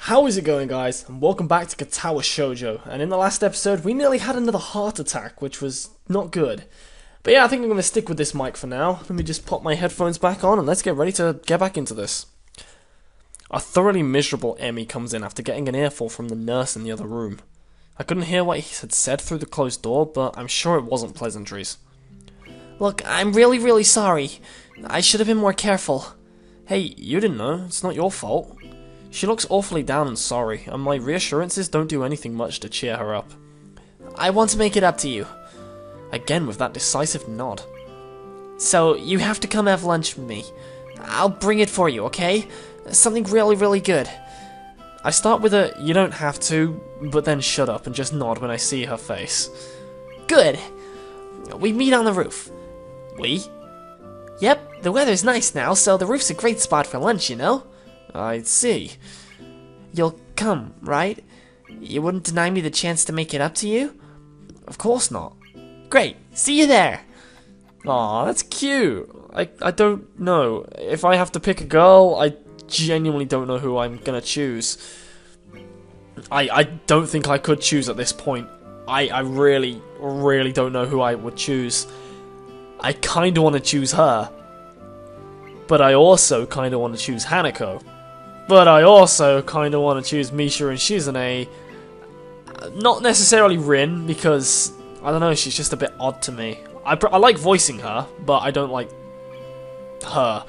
How is it going, guys? And welcome back to Katawa Shojou. And in the last episode, we nearly had another heart attack, which was not good. But yeah, I think I'm going to stick with this mic for now. Let me just pop my headphones back on and let's get ready to get back into this. A thoroughly miserable Emi comes in after getting an earful from the nurse in the other room. I couldn't hear what he had said through the closed door, but I'm sure it wasn't pleasantries. Look, I'm really sorry. I should have been more careful. Hey, you didn't know. It's not your fault. She looks awfully down and sorry, and my reassurances don't do anything much to cheer her up. I want to make it up to you. Again with that decisive nod. So, you have to come have lunch with me. I'll bring it for you, okay? Something really good. I start with a, you don't have to, but then shut up and just nod when I see her face. Good. We meet on the roof. We? Yep, the weather's nice now, so the roof's a great spot for lunch, you know? I see. You'll come, right? You wouldn't deny me the chance to make it up to you? Of course not. Great, see you there. Aw, that's cute. I don't know. If I have to pick a girl, I genuinely don't know who I'm gonna choose. I don't think I could choose at this point. I really don't know who I would choose. I kinda want to choose her. But I also kinda want to choose Hanako. But I also kinda want to choose Misha and Shizune. Not necessarily Rin, because, I don't know, she's just a bit odd to me. I like voicing her, but I don't like her.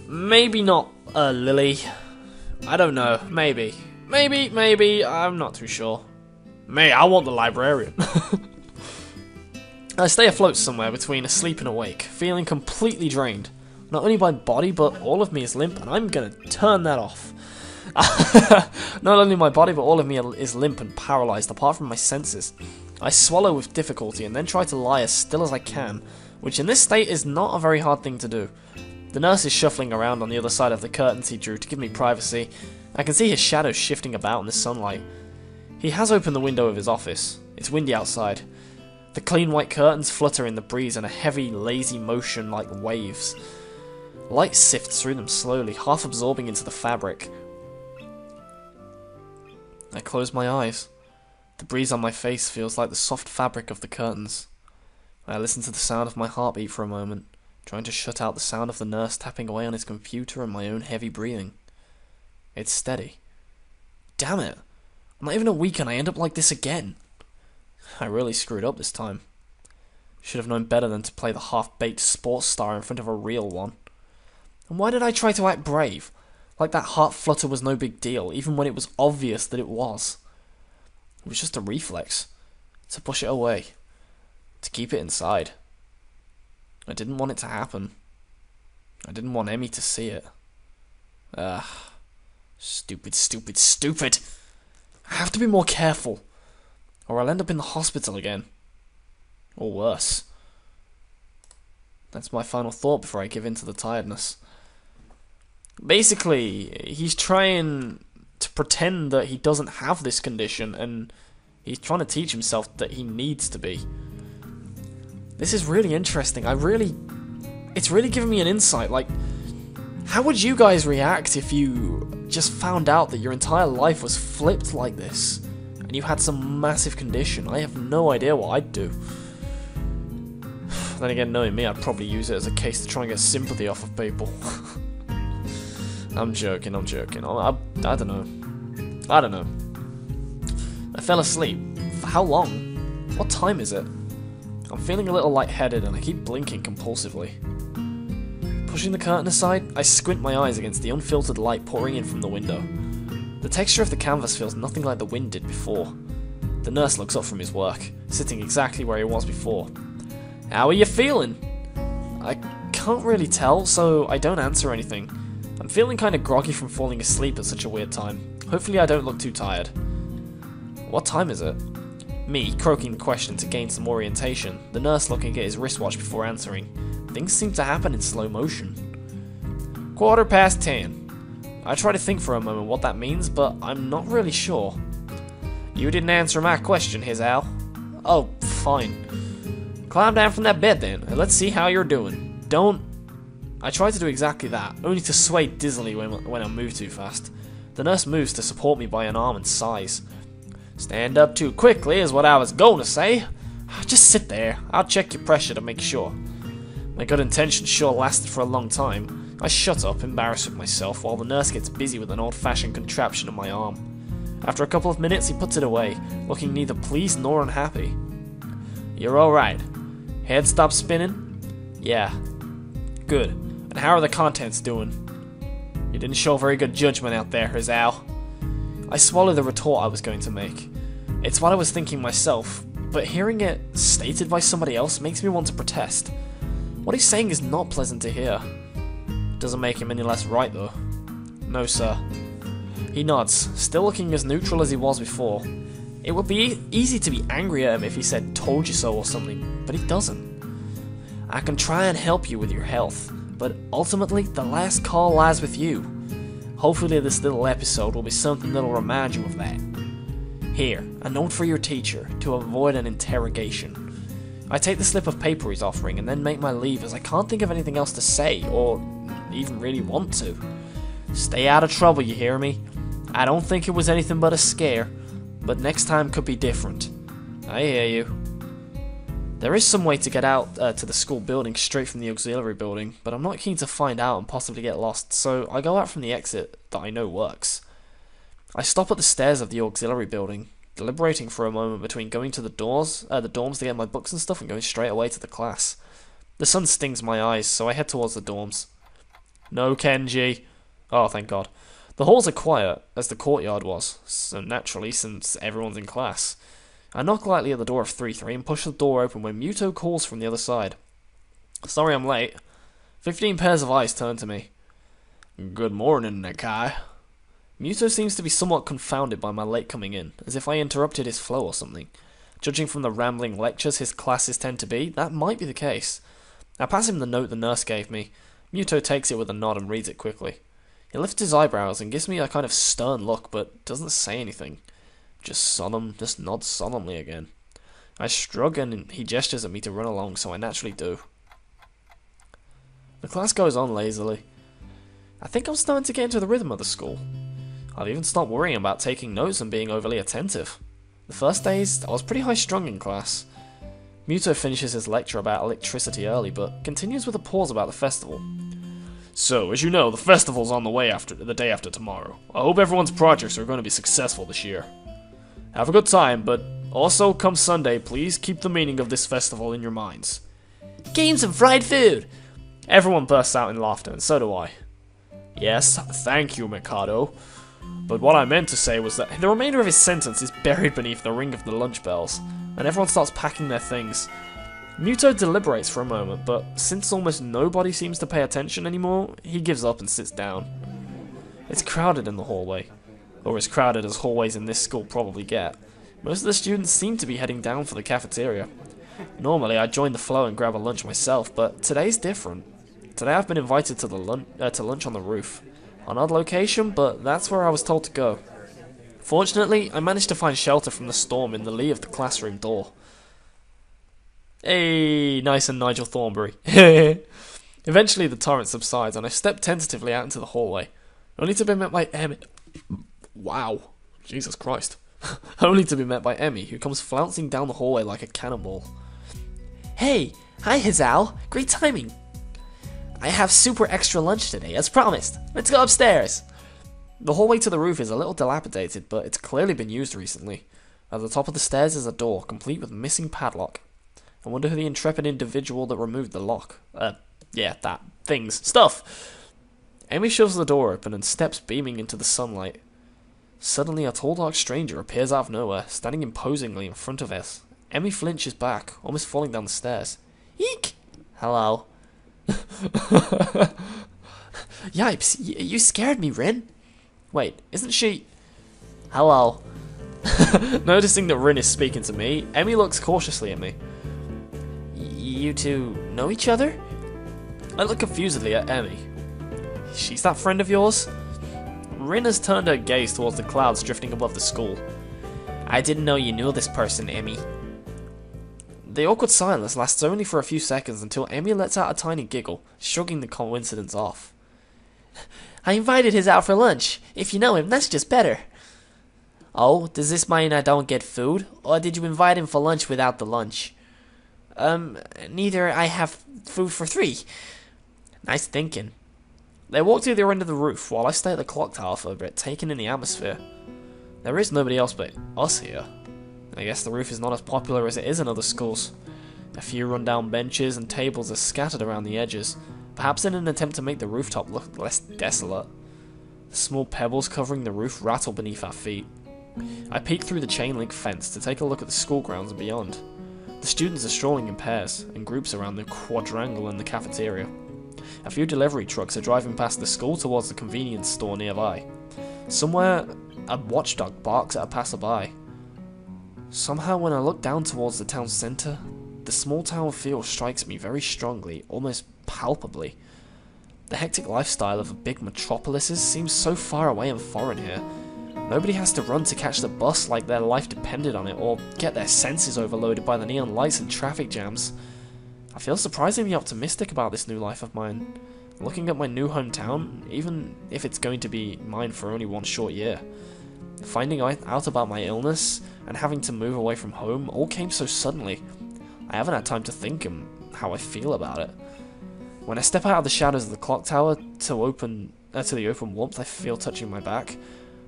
Maybe not Lily. I don't know, maybe. Maybe, I'm not too sure. I want the librarian. I stay afloat somewhere between asleep and awake, feeling completely drained. Not only by body, but all of me is limp, and I'm gonna turn that off. Not only my body, but all of me is limp and paralysed, apart from my senses. I swallow with difficulty, and then try to lie as still as I can, which in this state is not a very hard thing to do. The nurse is shuffling around on the other side of the curtains he drew to give me privacy. I can see his shadow shifting about in the sunlight. He has opened the window of his office. It's windy outside. The clean white curtains flutter in the breeze in a heavy, lazy motion like waves. Light sifts through them slowly, half absorbing into the fabric. I close my eyes. The breeze on my face feels like the soft fabric of the curtains. I listen to the sound of my heartbeat for a moment, trying to shut out the sound of the nurse tapping away on his computer and my own heavy breathing. It's steady. Damn it! I'm not even a week and I end up like this again. I really screwed up this time. Should have known better than to play the half-baked sports star in front of a real one. And why did I try to act brave? Like that heart flutter was no big deal, even when it was obvious that it was. It was just a reflex. To push it away. To keep it inside. I didn't want it to happen. I didn't want Emi to see it. Stupid. I have to be more careful, or I'll end up in the hospital again. Or worse. That's my final thought before I give in to the tiredness. Basically, he's trying to pretend that he doesn't have this condition, and he's trying to teach himself that he needs to be. This is really interesting. It's really giving me an insight. Like, how would you guys react if you just found out that your entire life was flipped like this, and you had some massive condition? I have no idea what I'd do. Then again, knowing me, I'd probably use it as a case to try and get sympathy off of people. I'm joking. I don't know. I fell asleep. For how long? What time is it? I'm feeling a little lightheaded and I keep blinking compulsively. Pushing the curtain aside, I squint my eyes against the unfiltered light pouring in from the window. The texture of the canvas feels nothing like the wind did before. The nurse looks up from his work, sitting exactly where he was before. How are you feeling? I can't really tell, so I don't answer anything. I'm feeling kinda groggy from falling asleep at such a weird time. Hopefully I don't look too tired. What time is it? Me, croaking the question to gain some orientation, the nurse looking at his wristwatch before answering. Things seem to happen in slow motion. 10:15. I try to think for a moment what that means, but I'm not really sure. You didn't answer my question, his Al. Oh, fine. Climb down from that bed then, and let's see how you're doing. Don't... I try to do exactly that, only to sway dizzily when I move too fast. The nurse moves to support me by an arm and sighs. Stand up too quickly is what I was going to say. Just sit there. I'll check your pressure to make sure. My good intentions sure lasted for a long time. I shut up, embarrassed with myself, while the nurse gets busy with an old-fashioned contraption on my arm. After a couple of minutes, he puts it away, looking neither pleased nor unhappy. You're alright. Head stopped spinning? Yeah. Good. And how are the contents doing? You didn't show very good judgment out there, Al. I swallowed the retort I was going to make. It's what I was thinking myself, but hearing it stated by somebody else makes me want to protest. What he's saying is not pleasant to hear. Doesn't make him any less right, though. No, sir. He nods, still looking as neutral as he was before. It would be easy to be angry at him if he said, "told you so" or something, but he doesn't. I can try and help you with your health, but ultimately, the last call lies with you. Hopefully this little episode will be something that'll remind you of that. Here, a note for your teacher, to avoid an interrogation. I take the slip of paper he's offering and then make my leave as I can't think of anything else to say, or even really want to. Stay out of trouble, you hear me? I don't think it was anything but a scare, but next time could be different. I hear you. There is some way to get out to the school building straight from the auxiliary building, but I'm not keen to find out and possibly get lost, so I go out from the exit that I know works. I stop at the stairs of the auxiliary building, deliberating for a moment between going to the dorms to get my books and stuff and going straight away to the class. The sun stings my eyes, so I head towards the dorms. No Kenji. Oh, thank God. The halls are quiet, as the courtyard was, so naturally, since everyone's in class. I knock lightly at the door of 3-3 and push the door open when Muto calls from the other side. Sorry I'm late. 15 pairs of eyes turn to me. Good morning, Nakai. Muto seems to be somewhat confounded by my late coming in, as if I interrupted his flow or something. Judging from the rambling lectures his classes tend to be, that might be the case. I pass him the note the nurse gave me. Muto takes it with a nod and reads it quickly. He lifts his eyebrows and gives me a kind of stern look, but doesn't say anything. Just nods solemnly again. I shrug and he gestures at me to run along, so I naturally do. The class goes on lazily. I think I'm starting to get into the rhythm of the school. I've even stopped worrying about taking notes and being overly attentive. The first days, I was pretty high-strung in class. Muto finishes his lecture about electricity early, but continues with a pause about the festival. So, as you know, the festival's on the way the day after tomorrow. I hope everyone's projects are going to be successful this year. Have a good time, but also, come Sunday, please keep the meaning of this festival in your minds. Games and fried food! Everyone bursts out in laughter, and so do I. Yes, thank you, Mikado. But what I meant to say was that the remainder of his sentence is buried beneath the ring of the lunch bells, and everyone starts packing their things. Muto deliberates for a moment, but since almost nobody seems to pay attention anymore, he gives up and sits down. It's crowded in the hallway, or as crowded as hallways in this school probably get. Most of the students seem to be heading down for the cafeteria. Normally I join the flow and grab a lunch myself, but today's different. Today I've been invited to lunch on the roof. An odd location, but that's where I was told to go. Fortunately, I managed to find shelter from the storm in the lee of the classroom door. Hey, nice and Nigel Thornberry. Eventually the torrent subsides and I step tentatively out into the hallway, only to be met by Emmy. Wow, Jesus Christ. Only to be met by Emmy, who comes flouncing down the hallway like a cannonball. Hey, hi Hazal, great timing. I have super extra lunch today, as promised. Let's go upstairs. The hallway to the roof is a little dilapidated, but it's clearly been used recently. At the top of the stairs is a door, complete with missing padlock. I wonder who the intrepid individual that removed the lock. Stuff! Emmy shoves the door open and steps beaming into the sunlight. Suddenly, a tall dark stranger appears out of nowhere, standing imposingly in front of us. Emmy flinches back, almost falling down the stairs. Eek! Hello. Yipes, you scared me, Rin. Wait, isn't she... Hello. Noticing that Rin is speaking to me, Emmy looks cautiously at me. You two know each other? I look confusedly at Emmy. She's that friend of yours? Rin has turned her gaze towards the clouds drifting above the school. I didn't know you knew this person, Emmy. The awkward silence lasts only for a few seconds until Emmy lets out a tiny giggle, shrugging the coincidence off. I invited his out for lunch. If you know him, that's just better. Oh, does this mean I don't get food? Or did you invite him for lunch without the lunch? Neither. I have food for 3. Nice thinking. They walk to the other end of the roof while I stay at the clock tower for a bit, taking in the atmosphere. There is nobody else but us here. I guess the roof is not as popular as it is in other schools. A few rundown benches and tables are scattered around the edges, perhaps in an attempt to make the rooftop look less desolate. The small pebbles covering the roof rattle beneath our feet. I peek through the chain link fence to take a look at the school grounds and beyond. The students are strolling in pairs, in groups around the quadrangle in the cafeteria. A few delivery trucks are driving past the school towards the convenience store nearby. Somewhere, a watchdog barks at a passerby. Somehow when I look down towards the town centre, the small town feel strikes me very strongly, almost palpably. The hectic lifestyle of big metropolises seems so far away and foreign here. Nobody has to run to catch the bus like their life depended on it, or get their senses overloaded by the neon lights and traffic jams. I feel surprisingly optimistic about this new life of mine. Looking at my new hometown, even if it's going to be mine for only one short year. Finding out about my illness, and having to move away from home, all came so suddenly. I haven't had time to think how I feel about it. When I step out of the shadows of the clock tower to the open warmth I feel touching my back,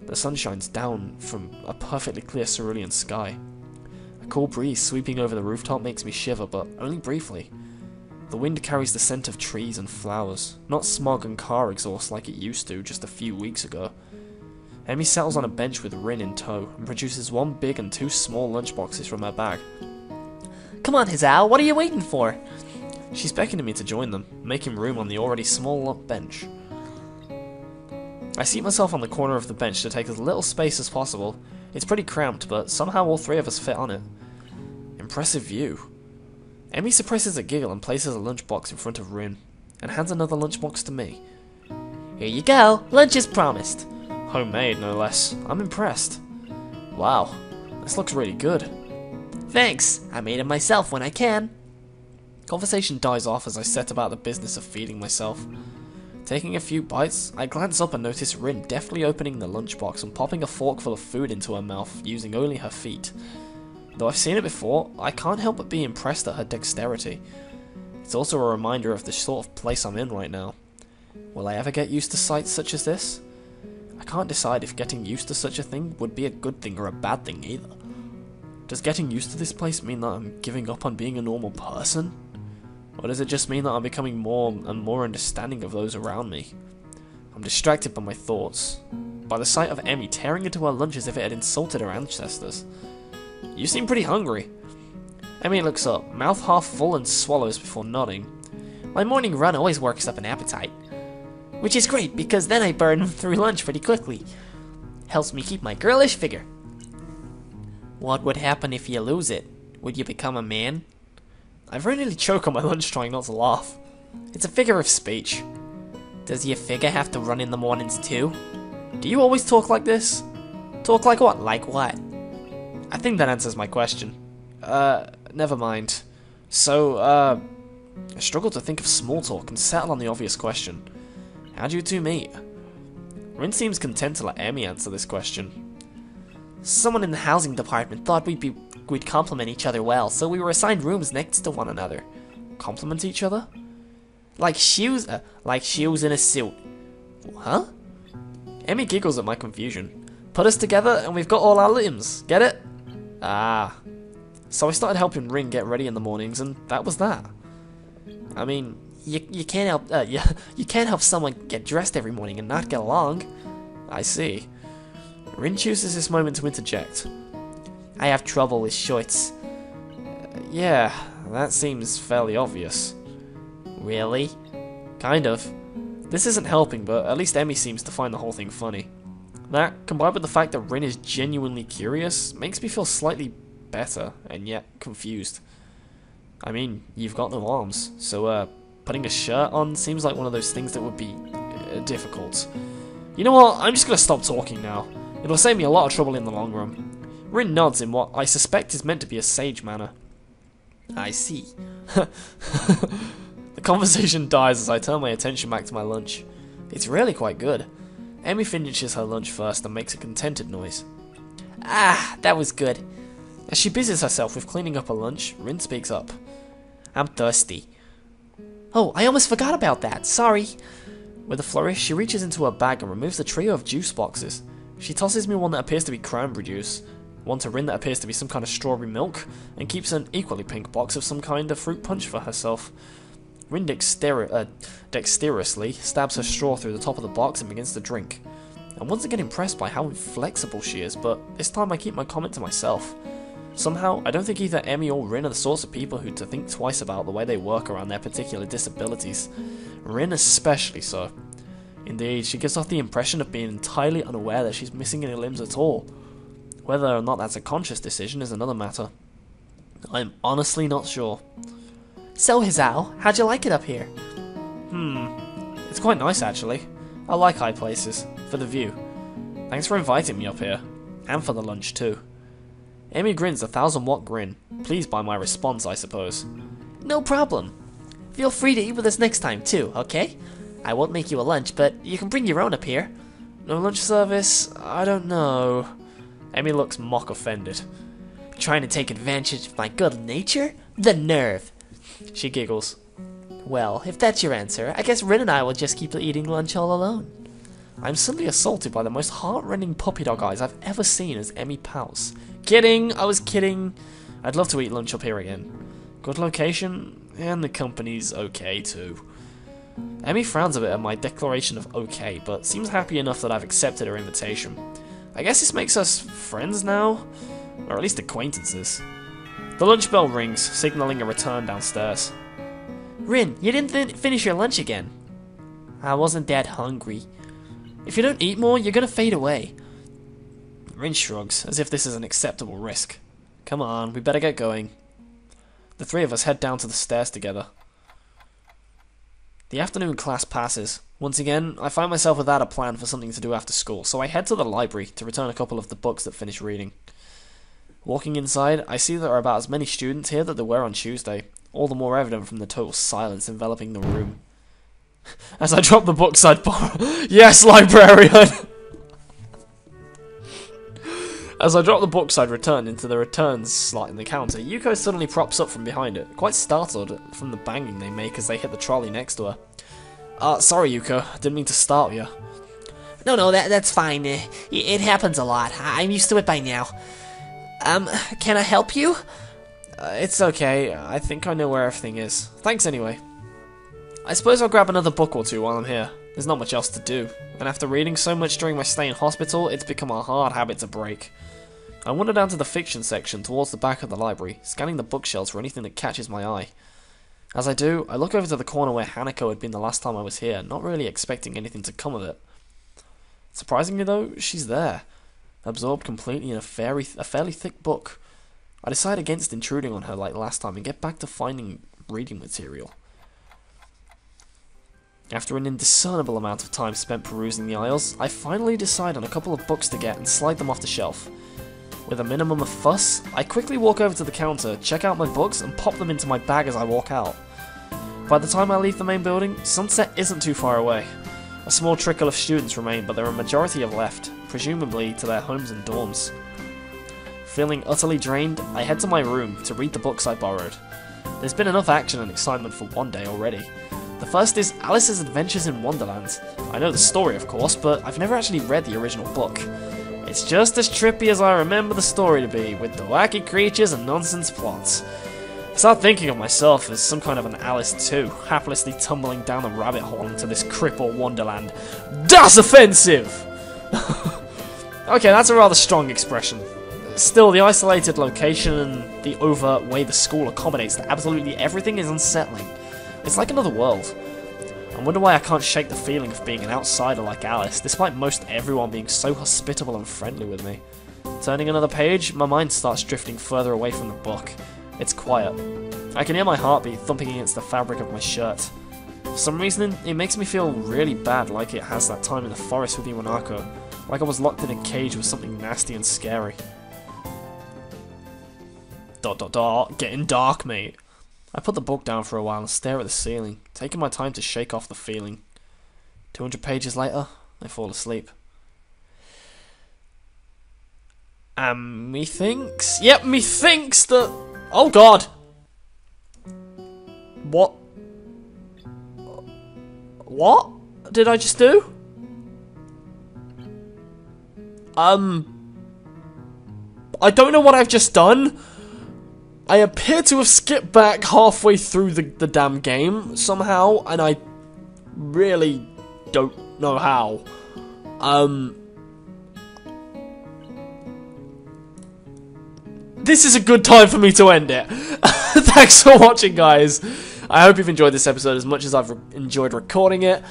the sun shines down from a perfectly clear cerulean sky. A cool breeze sweeping over the rooftop makes me shiver, but only briefly. The wind carries the scent of trees and flowers, not smog and car exhaust like it used to just a few weeks ago. Emi settles on a bench with Rin in tow and produces 1 big and 2 small lunchboxes from her bag. Come on, Hizal, what are you waiting for? She's beckoning me to join them, making room on the already small bench. I seat myself on the corner of the bench to take as little space as possible. It's pretty cramped, but somehow all 3 of us fit on it. Impressive view. Emi suppresses a giggle and places a lunchbox in front of Rin, and hands another lunchbox to me. Here you go, lunch is promised. Homemade, no less. I'm impressed. Wow, this looks really good. Thanks, I made it myself when I can. Conversation dies off as I set about the business of feeding myself. Taking a few bites, I glance up and notice Rin deftly opening the lunchbox and popping a forkful of food into her mouth using only her feet. Though I've seen it before, I can't help but be impressed at her dexterity. It's also a reminder of the sort of place I'm in right now. Will I ever get used to sights such as this? I can't decide if getting used to such a thing would be a good thing or a bad thing either. Does getting used to this place mean that I'm giving up on being a normal person? Or does it just mean that I'm becoming more and more understanding of those around me? I'm distracted by my thoughts, by the sight of Emi tearing into her lunch as if it had insulted her ancestors. You seem pretty hungry. Emi looks up, mouth half full, and swallows before nodding. My morning run always works up an appetite. Which is great, because then I burn through lunch pretty quickly. Helps me keep my girlish figure. What would happen if you lose it? Would you become a man? I very nearly choke on my lunch trying not to laugh. It's a figure of speech. Does your figure have to run in the mornings too? Do you always talk like this? Talk like what? Like what? I think that answers my question. Never mind. So, I struggle to think of small talk and settle on the obvious question. How'd you 2 meet? Rin seems content to let Emi answer this question. Someone in the housing department thought we'd complement each other well, so we were assigned rooms next to one another. Complement each other? Like shoes in a suit. Huh? Emi giggles at my confusion. Put us together and we've got all our limbs. Get it? Ah. So I started helping Rin get ready in the mornings, and that was that. I mean, you can't help you can't help someone get dressed every morning and not get along. I see. Rin chooses this moment to interject. I have trouble with shorts. Yeah, that seems fairly obvious. Really? Kind of. This isn't helping, but at least Emi seems to find the whole thing funny. That, combined with the fact that Rin is genuinely curious, makes me feel slightly better, and yet confused. I mean, you've got no arms, so putting a shirt on seems like one of those things that would be difficult. You know what, I'm just gonna stop talking now. It'll save me a lot of trouble in the long run. Rin nods in what I suspect is meant to be a sage manner. I see. The conversation dies as I turn my attention back to my lunch. It's really quite good. Emi finishes her lunch first and makes a contented noise. Ah, that was good. As she busies herself with cleaning up her lunch, Rin speaks up. I'm thirsty. Oh, I almost forgot about that. Sorry. With a flourish, she reaches into her bag and removes a trio of juice boxes. She tosses me one that appears to be cranberry juice, one to Rin that appears to be some kind of strawberry milk, and keeps an equally pink box of some kind of fruit punch for herself. Rin dexterously stabs her straw through the top of the box and begins to drink. I'm once again impressed by how inflexible she is, but this time I keep my comment to myself. Somehow, I don't think either Emi or Rin are the sorts of people who to think twice about the way they work around their particular disabilities. Rin especially so. Indeed, she gives off the impression of being entirely unaware that she's missing any limbs at all. Whether or not that's a conscious decision is another matter. I'm honestly not sure. So, Hizao, how'd you like it up here? It's quite nice actually. I like high places, for the view. Thanks for inviting me up here, and for the lunch too. Emi grins a 1000-watt grin, pleased by my response I suppose. No problem. Feel free to eat with us next time too, okay? I won't make you a lunch, but you can bring your own up here. No lunch service? I don't know. Emi looks mock offended. Trying to take advantage of my good nature? The nerve! She giggles. Well, if that's your answer, I guess Rin and I will just keep eating lunch all alone. I'm suddenly assaulted by the most heart-rending puppy dog eyes I've ever seen as Emi pouts. Kidding! I was kidding! I'd love to eat lunch up here again. Good location, and the company's okay too. Emi frowns a bit at my declaration of okay, but seems happy enough that I've accepted her invitation. I guess this makes us friends now? Or at least acquaintances. The lunch bell rings, signalling a return downstairs. Rin, you didn't finish your lunch again. I wasn't that hungry. If you don't eat more, you're gonna fade away. Rin shrugs, as if this is an acceptable risk. Come on, we better get going. The three of us head down to the stairs together. The afternoon class passes. Once again, I find myself without a plan for something to do after school, so I head to the library to return a couple of the books that finished reading. Walking inside, I see there are about as many students here that there were on Tuesday, all the more evident from the total silence enveloping the room. As I drop the books I'd borrow... Yes, librarian! As I drop the books I'd returned into the returns slot in the counter, Yuko suddenly props up from behind it, quite startled from the banging they make as they hit the trolley next to her. Sorry Yuko, didn't mean to startle you. No, that's fine. It happens a lot. I'm used to it by now. Can I help you? It's okay. I think I know where everything is. Thanks anyway. I suppose I'll grab another book or two while I'm here. There's not much else to do, and after reading so much during my stay in hospital, it's become a hard habit to break. I wander down to the fiction section towards the back of the library, scanning the bookshelves for anything that catches my eye. As I do, I look over to the corner where Hanako had been the last time I was here, not really expecting anything to come of it. Surprisingly though, she's there, absorbed completely in a fairly thick book. I decide against intruding on her like last time and get back to finding reading material. After an indiscernible amount of time spent perusing the aisles, I finally decide on a couple of books to get and slide them off the shelf. With a minimum of fuss, I quickly walk over to the counter, check out my books, and pop them into my bag as I walk out. By the time I leave the main building, sunset isn't too far away. A small trickle of students remain, but there are a majority have left, presumably to their homes and dorms. Feeling utterly drained, I head to my room to read the books I borrowed. There's been enough action and excitement for one day already. The first is Alice's Adventures in Wonderland. I know the story, of course, but I've never actually read the original book. It's just as trippy as I remember the story to be, with the wacky creatures and nonsense plots. I start thinking of myself as some kind of an Alice too, haplessly tumbling down a rabbit hole into this crippled Wonderland. Das offensive! Okay, that's a rather strong expression. Still, the isolated location and the overt way the school accommodates to absolutely everything is unsettling. It's like another world. I wonder why I can't shake the feeling of being an outsider like Alice, despite most everyone being so hospitable and friendly with me. Turning another page, my mind starts drifting further away from the book. It's quiet. I can hear my heartbeat thumping against the fabric of my shirt. For some reason, it makes me feel really bad, like it has that time in the forest with Iwanako, like I was locked in a cage with something nasty and scary. ... Getting dark, mate. I put the book down for a while and stare at the ceiling, taking my time to shake off the feeling. 200 pages later, I fall asleep. Methinks? Yep, methinks that... Oh god! What? What did I just do? I don't know what I've just done. I appear to have skipped back halfway through the damn game somehow, and I really don't know how. This is a good time for me to end it. Thanks for watching, guys. I hope you've enjoyed this episode as much as I've enjoyed recording it.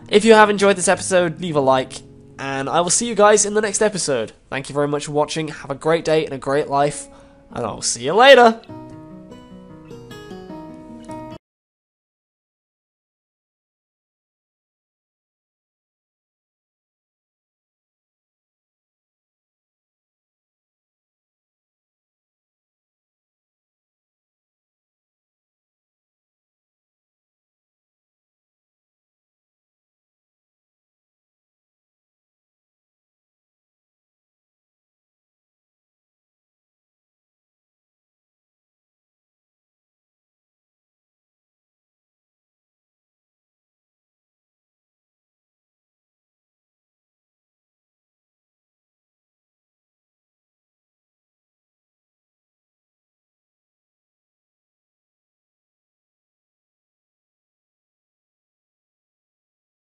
If you have enjoyed this episode, leave a like, and I will see you guys in the next episode. Thank you very much for watching. Have a great day and a great life, and I'll see you later.